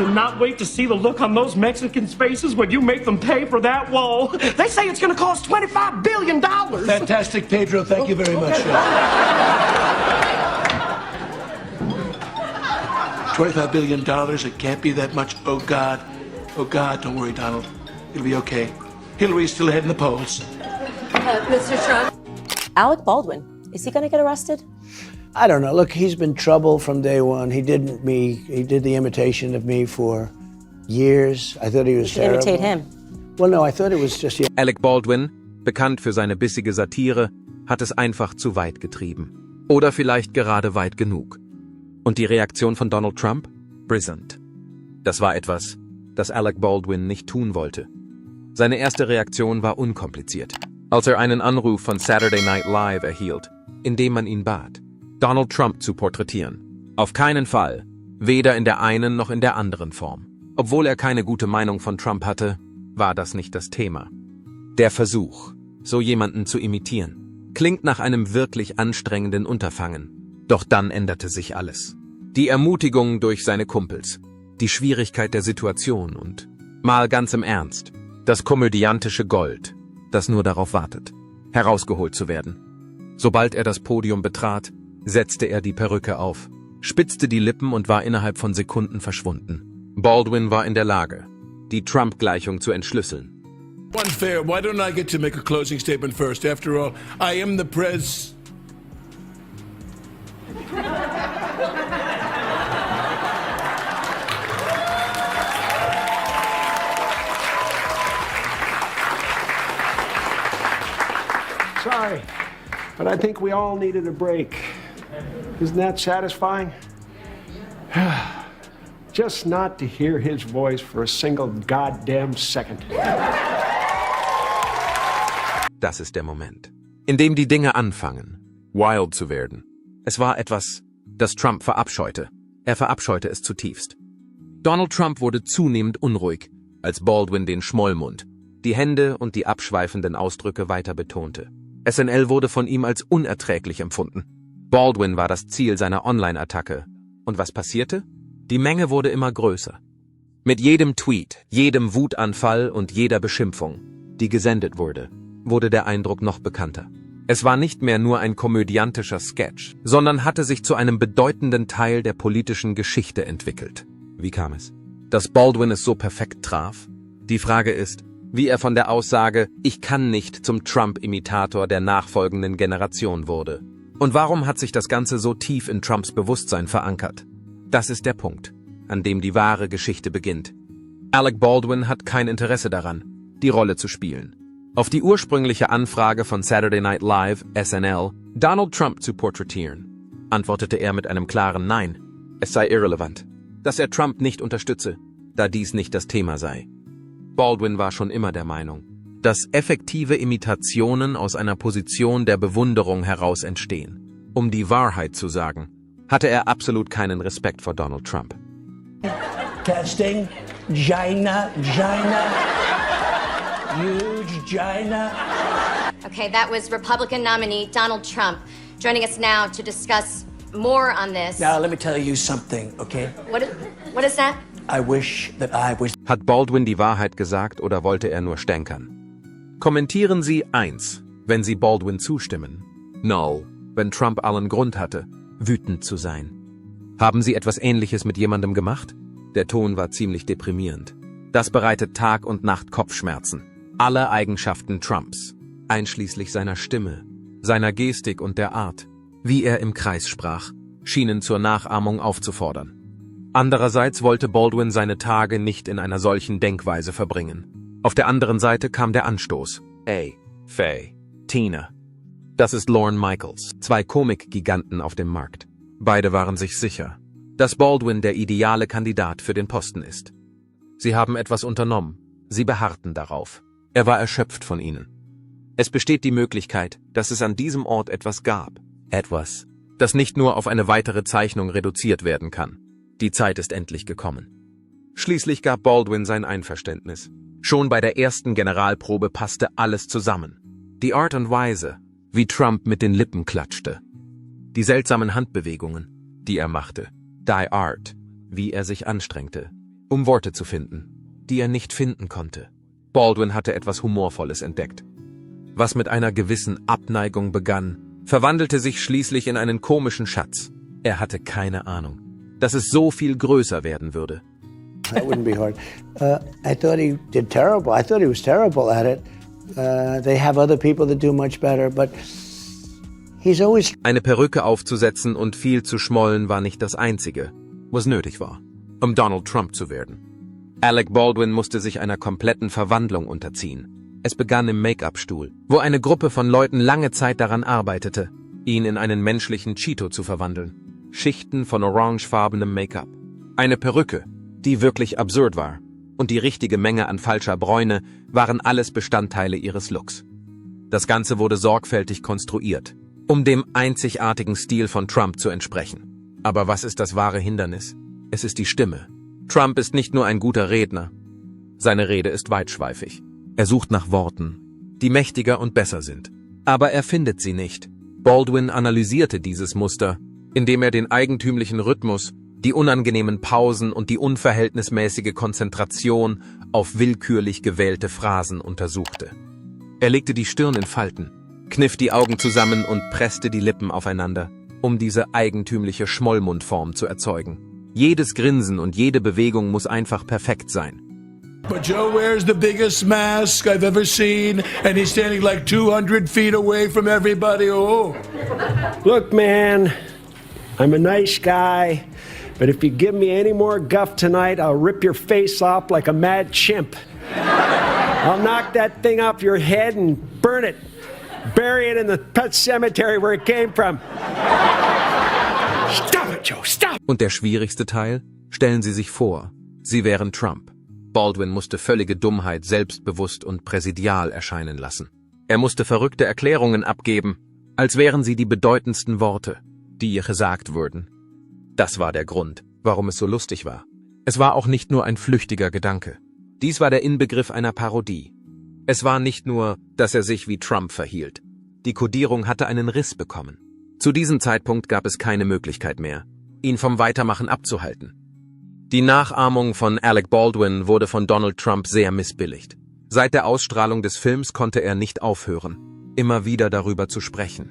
cannot wait to see the look on those Mexicans' faces when you make them pay for that wall. They say it's going to cost $25 billion. Fantastic, Pedro. Thank you very much. $25 billion? It can't be that much. Oh, God. Oh, God. Don't worry, Donald. It'll be okay. Hillary's still ahead in the polls. Mr. Trump? Alec Baldwin, is he going to get arrested? I don't know. Look, he's been trouble from day one. He did the imitation of me for years. I thought he was terrible. Imitate him. Well, no, I thought it was just... Yeah. Alec Baldwin, bekannt für seine bissige Satire, hat es einfach zu weit getrieben. Oder vielleicht gerade weit genug. Und die Reaktion von Donald Trump? Brisant. Das war etwas, das Alec Baldwin nicht tun wollte. Seine erste Reaktion war unkompliziert, als einen Anruf von Saturday Night Live erhielt, in dem man ihn bat, Donald Trump zu porträtieren. Auf keinen Fall, weder in der einen noch in der anderen Form. Obwohl er keine gute Meinung von Trump hatte, war das nicht das Thema. Der Versuch, so jemanden zu imitieren, klingt nach einem wirklich anstrengenden Unterfangen. Doch dann änderte sich alles. Die Ermutigung durch seine Kumpels, die Schwierigkeit der Situation und, mal ganz im Ernst, das komödiantische Gold, das nur darauf wartet, herausgeholt zu werden. Sobald er das Podium betrat, setzte er die Perücke auf, spitzte die Lippen und war innerhalb von Sekunden verschwunden. Baldwin war in der Lage, die Trump-Gleichung zu entschlüsseln. Unfair. Why don't I get to make a closing statement first? After all, I am the pres... Sorry, but I think we all needed a break. Isn't that satisfying? Just not to hear his voice for a single goddamn second. Das ist der Moment, in dem die Dinge anfangen, wild zu werden. Es war etwas, das Trump verabscheute. Er verabscheute es zutiefst. Donald Trump wurde zunehmend unruhig, als Baldwin den Schmollmund, die Hände und die abschweifenden Ausdrücke weiter betonte. SNL wurde von ihm als unerträglich empfunden. Baldwin war das Ziel seiner Online-Attacke. Und was passierte? Die Menge wurde immer größer. Mit jedem Tweet, jedem Wutanfall und jeder Beschimpfung, die gesendet wurde, wurde der Eindruck noch bekannter. Es war nicht mehr nur ein komödiantischer Sketch, sondern hatte sich zu einem bedeutenden Teil der politischen Geschichte entwickelt. Wie kam es? Dass Baldwin es so perfekt traf? Die Frage ist, wie er von der Aussage, ich kann nicht zum Trump-Imitator der nachfolgenden Generation wurde. Und warum hat sich das Ganze so tief in Trumps Bewusstsein verankert? Das ist der Punkt, an dem die wahre Geschichte beginnt. Alec Baldwin hat kein Interesse daran, die Rolle zu spielen. Auf die ursprüngliche Anfrage von Saturday Night Live, SNL, Donald Trump zu porträtieren, antwortete er mit einem klaren Nein. Es sei irrelevant, dass er Trump nicht unterstütze, da dies nicht das Thema sei. Baldwin war schon immer der Meinung, dass effektive Imitationen aus einer Position der Bewunderung heraus entstehen. Um die Wahrheit zu sagen, hatte er absolut keinen Respekt vor Donald Trump. Testing. Gina. Huge Gina. Okay, that was Republican nominee Donald Trump joining us now to discuss more on this. Now, let me tell you something, okay? What is that? I wish that I was... Hat Baldwin die Wahrheit gesagt oder wollte er nur stänkern? Kommentieren Sie 1, wenn Sie Baldwin zustimmen. 0, wenn Trump allen Grund hatte, wütend zu sein. Haben Sie etwas Ähnliches mit jemandem gemacht? Der Ton war ziemlich deprimierend. Das bereitet Tag und Nacht Kopfschmerzen. Alle Eigenschaften Trumps, einschließlich seiner Stimme, seiner Gestik und der Art, wie er im Kreis sprach, schienen zur Nachahmung aufzufordern. Andererseits wollte Baldwin seine Tage nicht in einer solchen Denkweise verbringen. Auf der anderen Seite kam der Anstoß. Hey, Faye, Tina. Das ist Lorne Michaels, 2 Komikgiganten auf dem Markt. Beide waren sich sicher, dass Baldwin der ideale Kandidat für den Posten ist. Sie haben etwas unternommen. Sie beharrten darauf. Er war erschöpft von ihnen. Es besteht die Möglichkeit, dass es an diesem Ort etwas gab. Etwas, das nicht nur auf eine weitere Zeichnung reduziert werden kann. Die Zeit ist endlich gekommen. Schließlich gab Baldwin sein Einverständnis. Schon bei der ersten Generalprobe passte alles zusammen. Die Art und Weise, wie Trump mit den Lippen klatschte. Die seltsamen Handbewegungen, die er machte. Die Art, wie er sich anstrengte. um Worte zu finden, die er nicht finden konnte. Baldwin hatte etwas Humorvolles entdeckt. Was mit einer gewissen Abneigung begann, verwandelte sich schließlich in einen komischen Schatz. Er hatte keine Ahnung, dass es so viel größer werden würde. That wouldn't be hard. I thought he did terrible. I thought he was terrible at it. They have other people that do much better, but he's always... Eine Perücke aufzusetzen und viel zu schmollen war nicht das Einzige, was nötig war, um Donald Trump zu werden. Alec Baldwin musste sich einer kompletten Verwandlung unterziehen. Es begann im Make-up-Stuhl, wo eine Gruppe von Leuten lange Zeit daran arbeitete, ihn in einen menschlichen Cheeto zu verwandeln. Schichten von orangefarbenem Make-up. Eine Perücke, die wirklich absurd war, und die richtige Menge an falscher Bräune waren alles Bestandteile ihres Looks. Das Ganze wurde sorgfältig konstruiert, um dem einzigartigen Stil von Trump zu entsprechen. Aber was ist das wahre Hindernis? Es ist die Stimme. Trump ist nicht nur ein guter Redner. Seine Rede ist weitschweifig. Er sucht nach Worten, die mächtiger und besser sind. Aber er findet sie nicht. Baldwin analysierte dieses Muster, indem er den eigentümlichen Rhythmus, die unangenehmen Pausen und die unverhältnismäßige Konzentration auf willkürlich gewählte Phrasen untersuchte. Er legte die Stirn in Falten, kniff die Augen zusammen und presste die Lippen aufeinander, um diese eigentümliche Schmollmundform zu erzeugen. Jedes Grinsen und jede Bewegung muss einfach perfekt sein. But Joe wears the biggest mask I've ever seen, and he's standing like 200 feet away from everybody. Oh. Look, man, I'm a nice guy, but if you give me any more guff tonight, I'll rip your face off like a mad chimp. I'll knock that thing off your head and burn it. Bury it in the pet cemetery where it came from. Stop it, Joe, stop! Und der schwierigste Teil? Stellen Sie sich vor, Sie wären Trump. Baldwin musste völlige Dummheit selbstbewusst und präsidial erscheinen lassen. Er musste verrückte Erklärungen abgeben, als wären sie die bedeutendsten Worte, die ihr gesagt wurden. Das war der Grund, warum es so lustig war. Es war auch nicht nur ein flüchtiger Gedanke. Dies war der Inbegriff einer Parodie. Es war nicht nur, dass er sich wie Trump verhielt. Die Kodierung hatte einen Riss bekommen. Zu diesem Zeitpunkt gab es keine Möglichkeit mehr, ihn vom Weitermachen abzuhalten. Die Nachahmung von Alec Baldwin wurde von Donald Trump sehr missbilligt. Seit der Ausstrahlung des Films konnte er nicht aufhören, immer wieder darüber zu sprechen.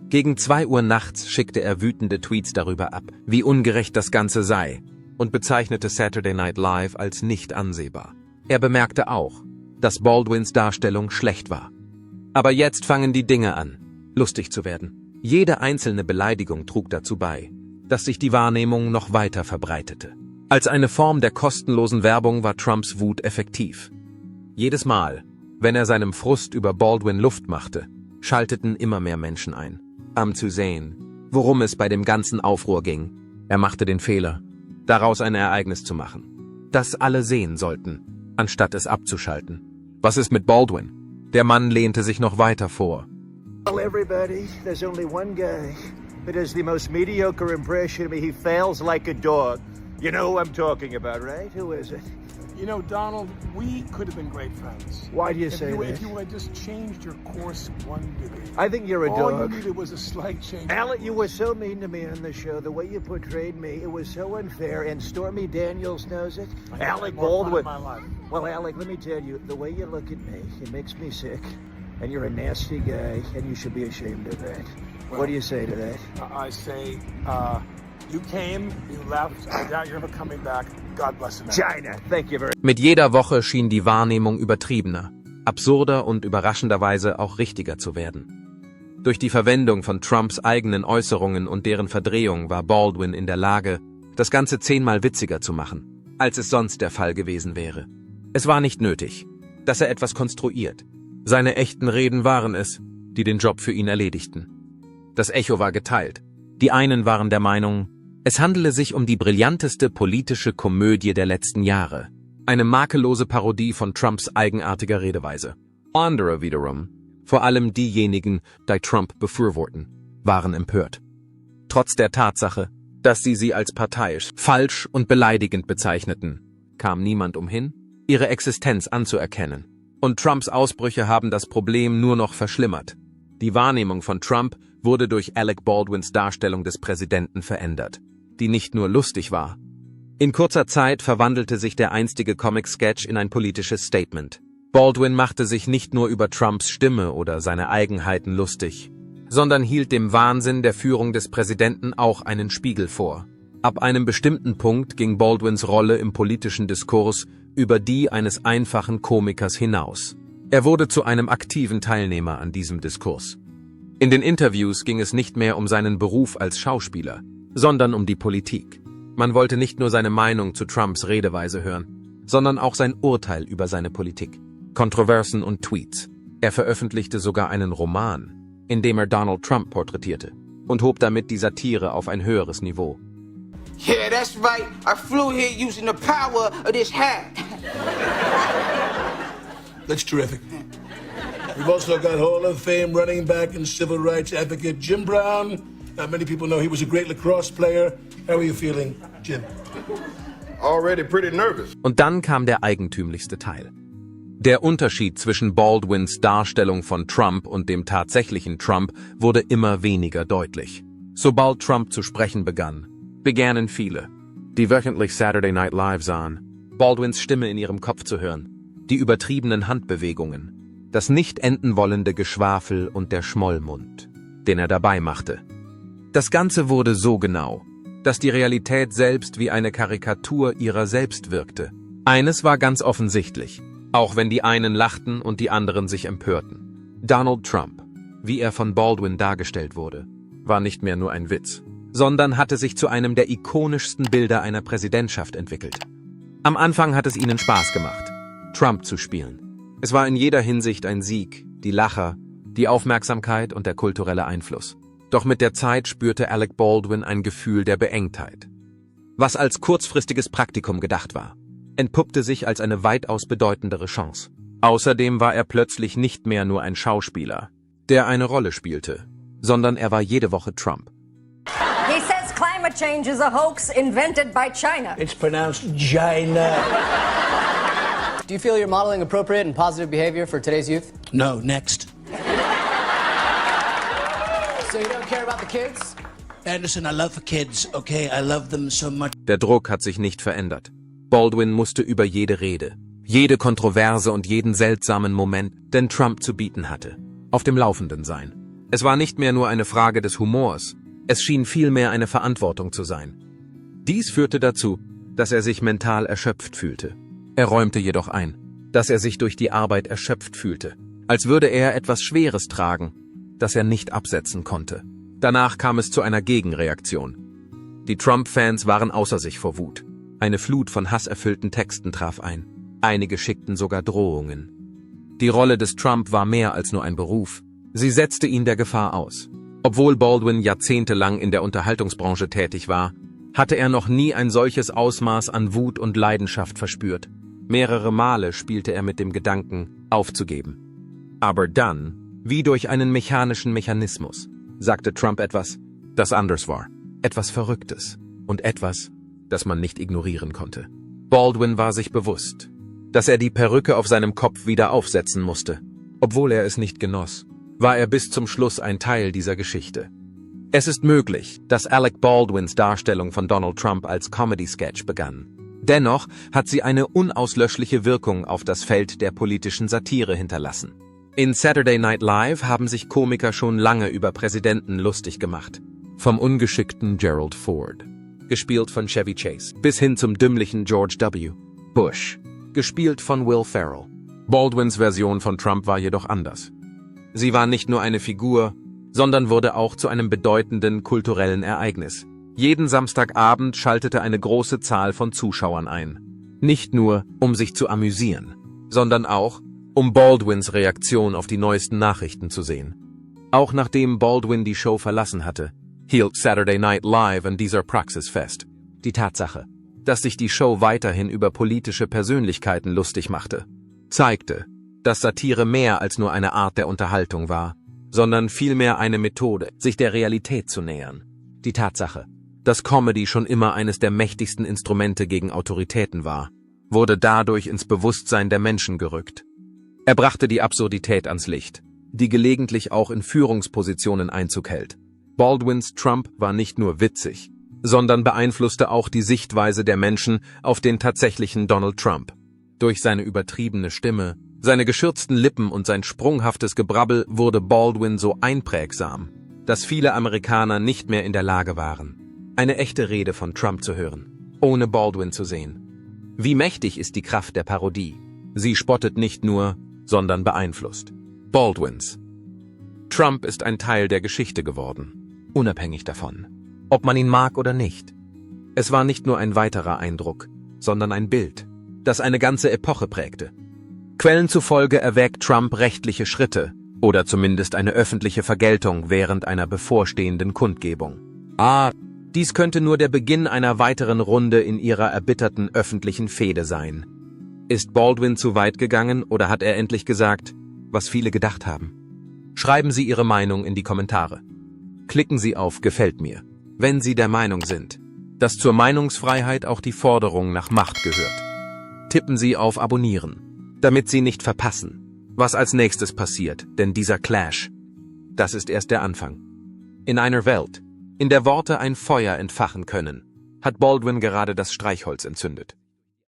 Gegen 2 Uhr nachts schickte er wütende Tweets darüber ab, wie ungerecht das Ganze sei, und bezeichnete Saturday Night Live als nicht ansehbar. Er bemerkte auch, dass Baldwins Darstellung schlecht war. Aber jetzt fangen die Dinge an, lustig zu werden. Jede einzelne Beleidigung trug dazu bei, dass sich die Wahrnehmung noch weiter verbreitete. Als eine Form der kostenlosen Werbung war Trumps Wut effektiv. Jedes Mal, wenn er seinem Frust über Baldwin Luft machte, schalteten immer mehr Menschen ein, um zu sehen, worum es bei dem ganzen Aufruhr ging. Er machte den Fehler, daraus ein Ereignis zu machen, das alle sehen sollten, anstatt es abzuschalten. Was ist mit Baldwin? Der Mann lehnte sich noch weiter vor. Well, everybody, there's only one guy who does the most mediocre impression of me. He fails like a dog. You know who I'm talking about, right? Who is it? You know, Donald, we could have been great friends. Why do you say that? If you had just changed your course 1 degree. I think you're a dog. All you needed was a slight change. Alec, you were so mean to me on the show. The way you portrayed me, it was so unfair. And Stormy Daniels knows it. Alec Baldwin. Well, Alec, let me tell you, the way you look at me, it makes me sick. And you're a nasty guy, and you should be ashamed of that. Well, what do you say to that? I say, you came, you left, I doubt you're ever coming back. God bless America. China, thank you very much. Mit jeder Woche schien die Wahrnehmung übertriebener, absurder und überraschenderweise auch richtiger zu werden. Durch die Verwendung von Trumps eigenen Äußerungen und deren Verdrehung war Baldwin in der Lage, das Ganze 10-mal witziger zu machen, als es sonst der Fall gewesen wäre. Es war nicht nötig, dass er etwas konstruiert. Seine echten Reden waren es, die den Job für ihn erledigten. Das Echo war geteilt. Die einen waren der Meinung, es handele sich um die brillanteste politische Komödie der letzten Jahre. Eine makellose Parodie von Trumps eigenartiger Redeweise. Andere wiederum, vor allem diejenigen, die Trump befürworten, waren empört. Trotz der Tatsache, dass sie als parteiisch, falsch und beleidigend bezeichneten, kam niemand umhin, ihre Existenz anzuerkennen. Und Trumps Ausbrüche haben das Problem nur noch verschlimmert. Die Wahrnehmung von Trump wurde durch Alec Baldwins Darstellung des Präsidenten verändert, die nicht nur lustig war. In kurzer Zeit verwandelte sich der einstige Comic-Sketch in ein politisches Statement. Baldwin machte sich nicht nur über Trumps Stimme oder seine Eigenheiten lustig, sondern hielt dem Wahnsinn der Führung des Präsidenten auch einen Spiegel vor. Ab einem bestimmten Punkt ging Baldwins Rolle im politischen Diskurs über die eines einfachen Komikers hinaus. Er wurde zu einem aktiven Teilnehmer an diesem Diskurs. In den Interviews ging es nicht mehr um seinen Beruf als Schauspieler, sondern um die Politik. Man wollte nicht nur seine Meinung zu Trumps Redeweise hören, sondern auch sein Urteil über seine Politik. Kontroversen und Tweets. Er veröffentlichte sogar einen Roman, in dem er Donald Trump porträtierte und hob damit die Satire auf ein höheres Niveau. Yeah, that's right. I flew here using the power of this hat. That's terrific. We've also got Hall of Fame running back and civil rights advocate Jim Brown. Many people know he was a great lacrosse player. How are you feeling, Jim? Already pretty nervous. Und dann kam der eigentümlichste Teil. Der Unterschied zwischen Baldwins Darstellung von Trump und dem tatsächlichen Trump wurde immer weniger deutlich. Sobald Trump zu sprechen begannen viele, die wöchentlich Saturday Night Live sahen, Baldwins Stimme in ihrem Kopf zu hören, die übertriebenen Handbewegungen, das nicht enden wollende Geschwafel und der Schmollmund, den er dabei machte. Das Ganze wurde so genau, dass die Realität selbst wie eine Karikatur ihrer selbst wirkte. Eines war ganz offensichtlich, auch wenn die einen lachten und die anderen sich empörten. Donald Trump, wie er von Baldwin dargestellt wurde, war nicht mehr nur ein Witz, sondern hatte sich zu einem der ikonischsten Bilder einer Präsidentschaft entwickelt. Am Anfang hat es ihnen Spaß gemacht, Trump zu spielen. Es war in jeder Hinsicht ein Sieg, die Lacher, die Aufmerksamkeit und der kulturelle Einfluss. Doch mit der Zeit spürte Alec Baldwin ein Gefühl der Beengtheit. Was als kurzfristiges Praktikum gedacht war, entpuppte sich als eine weitaus bedeutendere Chance. Außerdem war er plötzlich nicht mehr nur ein Schauspieler, der eine Rolle spielte, sondern er war jede Woche Trump. He says climate change is a hoax invented by China. It's pronounced China. Do you feel you're modeling appropriate and positive behavior for today's youth? No, next. So you don't care about the kids? Anderson, I love the kids, okay? I love them so much. Der Druck hat sich nicht verändert. Baldwin musste über jede Rede, jede Kontroverse und jeden seltsamen Moment, den Trump zu bieten hatte, auf dem Laufenden sein. Es war nicht mehr nur eine Frage des Humors, es schien vielmehr eine Verantwortung zu sein. Dies führte dazu, dass er sich mental erschöpft fühlte. Er räumte jedoch ein, dass er sich durch die Arbeit erschöpft fühlte, als würde er etwas Schweres tragen, das er nicht absetzen konnte. Danach kam es zu einer Gegenreaktion. Die Trump-Fans waren außer sich vor Wut. Eine Flut von hasserfüllten Texten traf ein. Einige schickten sogar Drohungen. Die Rolle des Trump war mehr als nur ein Beruf. Sie setzte ihn der Gefahr aus. Obwohl Baldwin jahrzehntelang in der Unterhaltungsbranche tätig war, hatte er noch nie ein solches Ausmaß an Wut und Leidenschaft verspürt. Mehrere Male spielte er mit dem Gedanken, aufzugeben. Aber dann, wie durch einen mechanischen Mechanismus, sagte Trump etwas, das anders war. Etwas Verrücktes und etwas, das man nicht ignorieren konnte. Baldwin war sich bewusst, dass er die Perücke auf seinem Kopf wieder aufsetzen musste. Obwohl er es nicht genoss, war er bis zum Schluss ein Teil dieser Geschichte. Es ist möglich, dass Alec Baldwins Darstellung von Donald Trump als Comedy-Sketch begann. Dennoch hat sie eine unauslöschliche Wirkung auf das Feld der politischen Satire hinterlassen. In Saturday Night Live haben sich Komiker schon lange über Präsidenten lustig gemacht. Vom ungeschickten Gerald Ford, gespielt von Chevy Chase, bis hin zum dümmlichen George W. Bush, gespielt von Will Ferrell. Baldwins Version von Trump war jedoch anders. Sie war nicht nur eine Figur, sondern wurde auch zu einem bedeutenden kulturellen Ereignis. Jeden Samstagabend schaltete eine große Zahl von Zuschauern ein. Nicht nur, um sich zu amüsieren, sondern auch, um Baldwins Reaktion auf die neuesten Nachrichten zu sehen. Auch nachdem Baldwin die Show verlassen hatte, hielt Saturday Night Live an dieser Praxis fest. Die Tatsache, dass sich die Show weiterhin über politische Persönlichkeiten lustig machte, zeigte, dass Satire mehr als nur eine Art der Unterhaltung war, sondern vielmehr eine Methode, sich der Realität zu nähern. Die Tatsache, dass Comedy schon immer eines der mächtigsten Instrumente gegen Autoritäten war, wurde dadurch ins Bewusstsein der Menschen gerückt. Er brachte die Absurdität ans Licht, die gelegentlich auch in Führungspositionen Einzug hält. Baldwins Trump war nicht nur witzig, sondern beeinflusste auch die Sichtweise der Menschen auf den tatsächlichen Donald Trump. Durch seine übertriebene Stimme, seine geschürzten Lippen und sein sprunghaftes Gebrabbel wurde Baldwin so einprägsam, dass viele Amerikaner nicht mehr in der Lage waren, eine echte Rede von Trump zu hören, ohne Baldwin zu sehen. Wie mächtig ist die Kraft der Parodie? Sie spottet nicht nur, sondern beeinflusst. Baldwins. Trump ist ein Teil der Geschichte geworden, unabhängig davon, ob man ihn mag oder nicht. Es war nicht nur ein weiterer Eindruck, sondern ein Bild, das eine ganze Epoche prägte. Quellen zufolge erwägt Trump rechtliche Schritte oder zumindest eine öffentliche Vergeltung während einer bevorstehenden Kundgebung. Dies könnte nur der Beginn einer weiteren Runde in ihrer erbitterten öffentlichen Fehde sein. Ist Baldwin zu weit gegangen oder hat er endlich gesagt, was viele gedacht haben? Schreiben Sie Ihre Meinung in die Kommentare. Klicken Sie auf Gefällt mir, wenn Sie der Meinung sind, dass zur Meinungsfreiheit auch die Forderung nach Macht gehört. Tippen Sie auf Abonnieren, damit Sie nicht verpassen, was als nächstes passiert, denn dieser Clash, das ist erst der Anfang. In einer Welt, in der Worte ein Feuer entfachen können, hat Baldwin gerade das Streichholz entzündet.